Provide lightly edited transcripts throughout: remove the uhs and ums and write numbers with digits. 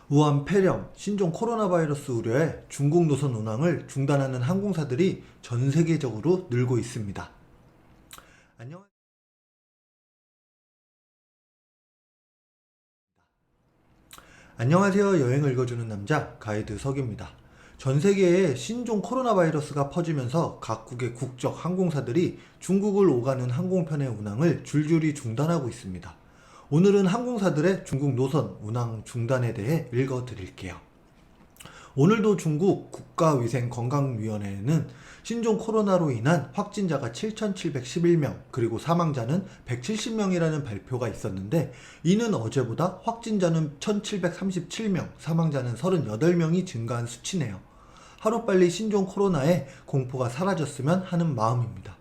우한 폐렴, 신종 코로나 바이러스 우려에 중국 노선 운항을 중단하는 항공사들이 전 세계적으로 늘고 있습니다. 안녕. 안녕하세요. 여행을 읽어주는 남자 가이드 석입니다. 전 세계에 신종 코로나 바이러스가 퍼지면서 각국의 국적 항공사들이 중국을 오가는 항공편의 운항을 줄줄이 중단하고 있습니다. 오늘은 항공사들의 중국 노선 운항 중단에 대해 읽어드릴게요. 오늘도 중국 국가위생건강위원회는 신종 코로나로 인한 확진자가 7,711명, 그리고 사망자는 170명이라는 발표가 있었는데, 이는 어제보다 확진자는 1,737명, 사망자는 38명이 증가한 수치네요. 하루빨리 신종 코로나의 공포가 사라졌으면 하는 마음입니다.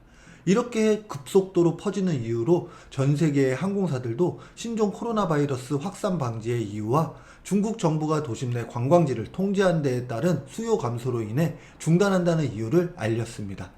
이렇게 급속도로 퍼지는 이유로 전 세계의 항공사들도 신종 코로나 바이러스 확산 방지의 이유와 중국 정부가 도심 내 관광지를 통제한 데에 따른 수요 감소로 인해 중단한다는 이유를 알렸습니다.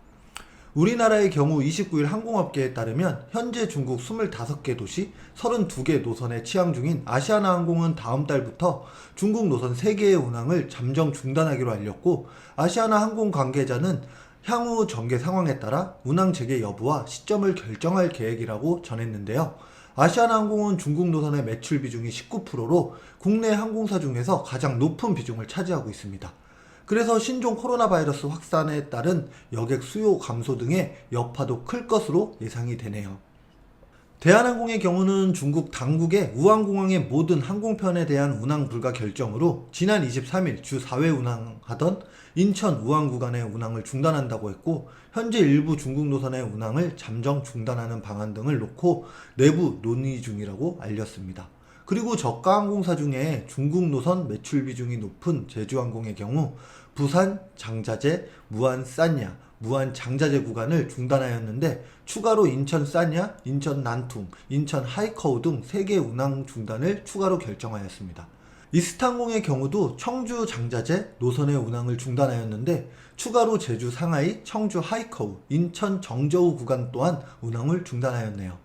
우리나라의 경우 29일 항공업계에 따르면 현재 중국 25개 도시 32개 노선에 취항 중인 아시아나항공은 다음 달부터 중국 노선 3개의 운항을 잠정 중단하기로 알렸고, 아시아나항공 관계자는 향후 전개 상황에 따라 운항 재개 여부와 시점을 결정할 계획이라고 전했는데요. 아시아나항공은 중국 노선의 매출 비중이 19%로 국내 항공사 중에서 가장 높은 비중을 차지하고 있습니다. 그래서 신종 코로나 바이러스 확산에 따른 여객 수요 감소 등의 여파도 클 것으로 예상이 되네요. 대한항공의 경우는 중국 당국의 우한공항의 모든 항공편에 대한 운항 불가 결정으로 지난 23일 주 4회 운항하던 인천 우한 구간의 운항을 중단한다고 했고, 현재 일부 중국 노선의 운항을 잠정 중단하는 방안 등을 놓고 내부 논의 중이라고 알렸습니다. 그리고 저가 항공사 중에 중국 노선 매출 비중이 높은 제주항공의 경우 부산 장자재, 무안 산야, 무안 장자재 구간을 중단하였는데, 추가로 인천 산야, 인천 난퉁, 인천 하이커우 등 3개 운항 중단을 추가로 결정하였습니다. 이스타항공의 경우도 청주 장자재 노선의 운항을 중단하였는데, 추가로 제주 상하이, 청주 하이커우, 인천 정저우 구간 또한 운항을 중단하였네요.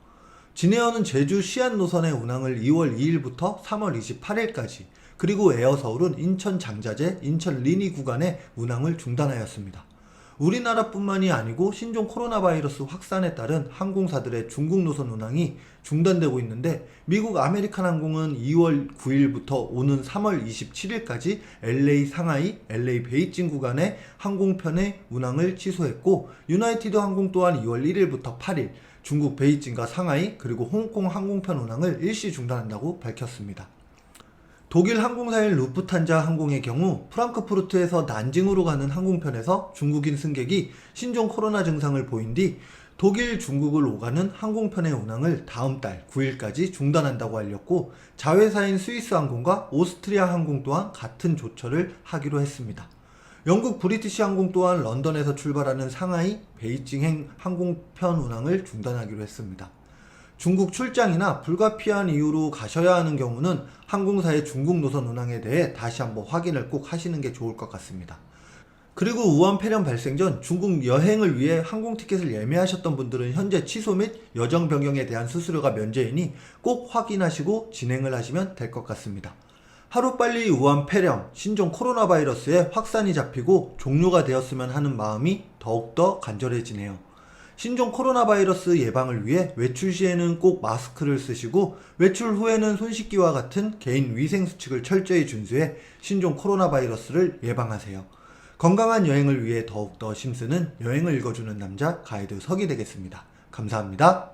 진에어는 제주 시안 노선의 운항을 2월 2일부터 3월 28일까지, 그리고 에어서울은 인천 장자재, 인천 리니 구간의 운항을 중단하였습니다. 우리나라뿐만이 아니고 신종 코로나 바이러스 확산에 따른 항공사들의 중국 노선 운항이 중단되고 있는데, 미국 아메리칸 항공은 2월 9일부터 오는 3월 27일까지 LA 상하이, LA 베이징 구간의 항공편의 운항을 취소했고, 유나이티드 항공 또한 2월 1일부터 8일 중국 베이징과 상하이, 그리고 홍콩 항공편 운항을 일시 중단한다고 밝혔습니다. 독일 항공사인 루프탄자 항공의 경우 프랑크푸르트에서 난징으로 가는 항공편에서 중국인 승객이 신종 코로나 증상을 보인 뒤 독일 중국을 오가는 항공편의 운항을 다음 달 9일까지 중단한다고 알렸고, 자회사인 스위스 항공과 오스트리아 항공 또한 같은 조처를 하기로 했습니다. 영국 브리티시 항공 또한 런던에서 출발하는 상하이, 베이징행 항공편 운항을 중단하기로 했습니다. 중국 출장이나 불가피한 이유로 가셔야 하는 경우는 항공사의 중국 노선 운항에 대해 다시 한번 확인을 꼭 하시는 게 좋을 것 같습니다. 그리고 우한 폐렴 발생 전 중국 여행을 위해 항공 티켓을 예매하셨던 분들은 현재 취소 및 여정 변경에 대한 수수료가 면제이니 꼭 확인하시고 진행을 하시면 될 것 같습니다. 하루빨리 우한 폐렴, 신종 코로나 바이러스의 확산이 잡히고 종료가 되었으면 하는 마음이 더욱더 간절해지네요. 신종 코로나 바이러스 예방을 위해 외출 시에는 꼭 마스크를 쓰시고, 외출 후에는 손 씻기와 같은 개인 위생 수칙을 철저히 준수해 신종 코로나 바이러스를 예방하세요. 건강한 여행을 위해 더욱더 힘쓰는 여행을 읽어주는 남자 가이드 석이 되겠습니다. 감사합니다.